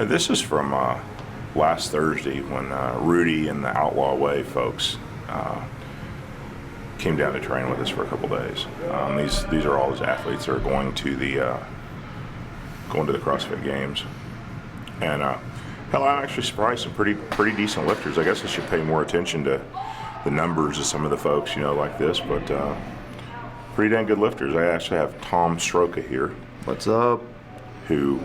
This is from last Thursday when Rudy and the Outlaw Way folks came down to train with us for a couple days. These are all his athletes that are going to the CrossFit Games, and hell, I'm actually surprised some pretty decent lifters. I guess I should pay more attention to the numbers of some of the folks, like this, but pretty dang good lifters. I actually have Tom Stroka here. What's up? Who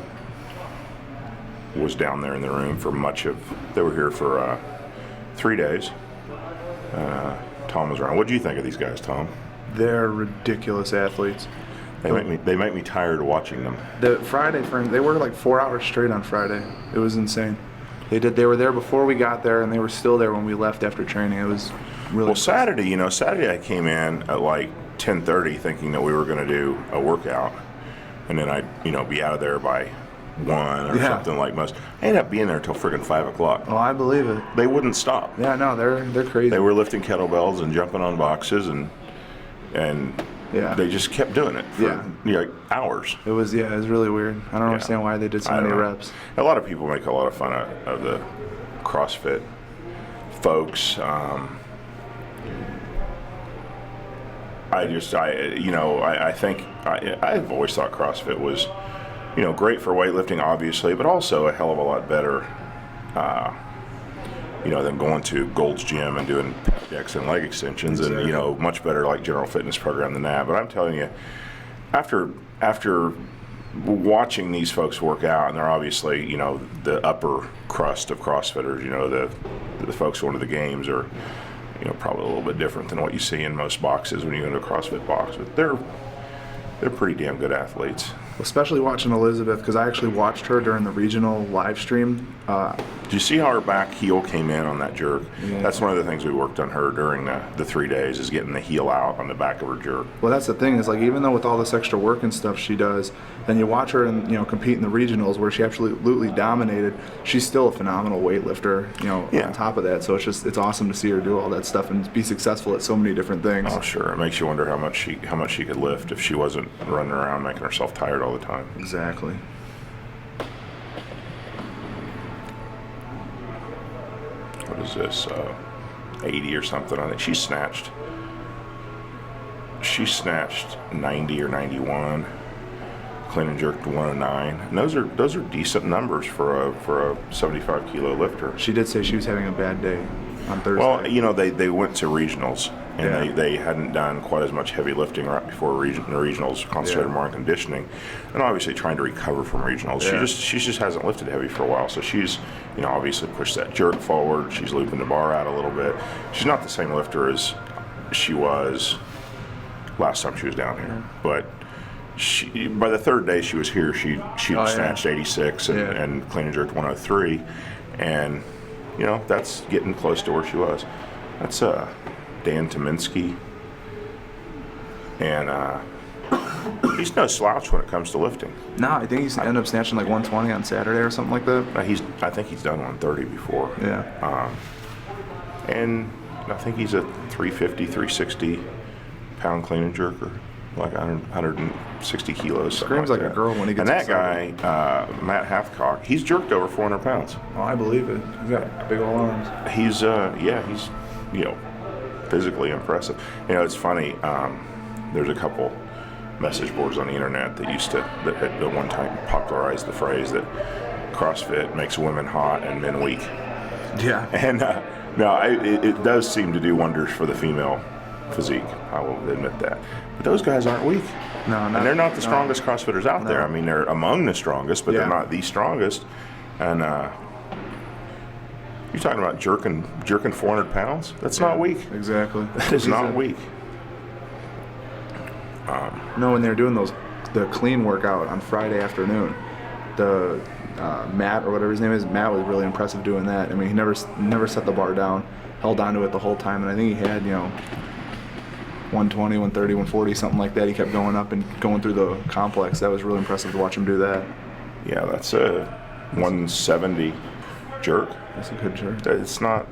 was down there in the room for they were here for 3 days. Tom was around. What do you think of these guys, Tom? They're ridiculous athletes. They make me tired of watching them. The Friday they worked like 4 hours straight on Friday. It was insane. They were there before we got there, and they were still there when we left after training. It was really Saturday I came in at like 10:30 thinking that we were going to do a workout, and then I'd be out of there by 1 or something like most. I ended up being there until friggin' 5 o'clock. Oh, I believe it. They wouldn't stop. Yeah, no, they're crazy. They were lifting kettlebells and jumping on boxes and they just kept doing it for hours. It was really weird. I don't understand why they did so many reps. A lot of people make a lot of fun of the CrossFit folks. I think I've always thought CrossFit was, great for weightlifting, obviously, but also a hell of a lot better, than going to Gold's Gym and doing pec decks and leg extensions, exactly. And much better like general fitness program than that. But I'm telling you, after watching these folks work out, and they're obviously the upper crust of CrossFitters, the folks going to the games are probably a little bit different than what you see in most boxes when you go to a CrossFit box, but they're pretty damn good athletes. Especially watching Elizabeth, because I actually watched her during the regional live stream. Did you see how her back heel came in on that jerk? Yeah. That's one of the things we worked on her during the 3 days, is getting the heel out on the back of her jerk. Well, that's the thing, is like, even though with all this extra work and stuff she does, then you watch her and compete in the regionals where she absolutely dominated, she's still a phenomenal weightlifter, on top of that. So it's awesome to see her do all that stuff and be successful at so many different things. Oh, sure. It makes you wonder how much she could lift if she wasn't running around making herself tired all the time. Exactly. What is this? 80 or something on it. She snatched 90 or 91. Clean and jerked 109. And those are decent numbers for a 75 kilo lifter. She did say she was having a bad day on Thursday. Well, they went to regionals, and they hadn't done quite as much heavy lifting right before the regionals, concentrated more on conditioning, and obviously trying to recover from regionals. Yeah. She just hasn't lifted heavy for a while, so she's obviously pushed that jerk forward. She's looping the bar out a little bit. She's not the same lifter as she was last time she was down here, but by the third day she was here, she snatched 86 and clean and jerked 103, and that's getting close to where she was. That's Dan Tominski, and he's no slouch when it comes to lifting. No, I think he's ended up snatching like 120 on Saturday or something like that. I think he's done 130 before. Yeah. And I think he's a 350, 360 pound clean and jerker, like 160 kilos. Screams like a girl when he gets excited. And that guy, Matt Hathcock, he's jerked over 400 pounds. Oh, I believe it. He's got big old arms. He's physically impressive. It's funny. There's a couple message boards on the internet that had at one time popularized the phrase that CrossFit makes women hot and men weak. Yeah. And it does seem to do wonders for the female physique. I will admit that. But those guys aren't weak. No, and they're not the strongest CrossFitters out there. I mean, they're among the strongest, but they're not the strongest. And you're talking about jerking 400 pounds? That's not weak. Exactly. That is not weak. When they were doing the clean workout on Friday afternoon, the Matt, or whatever his name is, Matt was really impressive doing that. I mean, he never set the bar down, held on to it the whole time, and I think he had 120, 130, 140, something like that. He kept going up and going through the complex. That was really impressive to watch him do that. Yeah, that's a 170 jerk. That's a good jerk. It's not.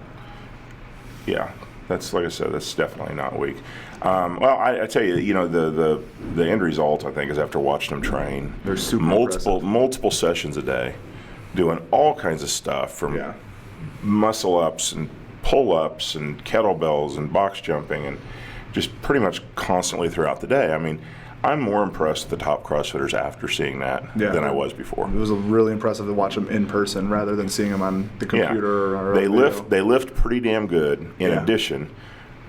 Yeah, that's, like I said, that's definitely not weak. Well, I tell you, the end result, I think, is after watching them train, they're super multiple sessions a day, doing all kinds of stuff from muscle ups and pull ups and kettlebells and box jumping and just pretty much constantly throughout the day. I mean, I'm more impressed with the top CrossFitters after seeing that than I was before. It was really impressive to watch them in person rather than seeing them on the computer. Or they lift pretty damn good. In addition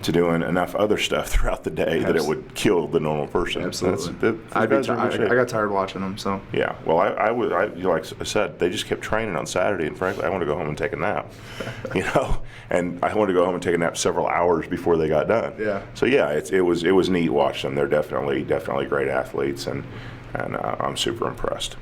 to doing enough other stuff throughout the day that it would kill the normal person. Absolutely. I got tired watching them. So yeah. Well, I like I said, they just kept training on Saturday, and frankly, I wanted to go home and take a nap. And I wanted to go home and take a nap several hours before they got done. Yeah. So yeah, it was neat watching them. They're definitely great athletes, and I'm super impressed.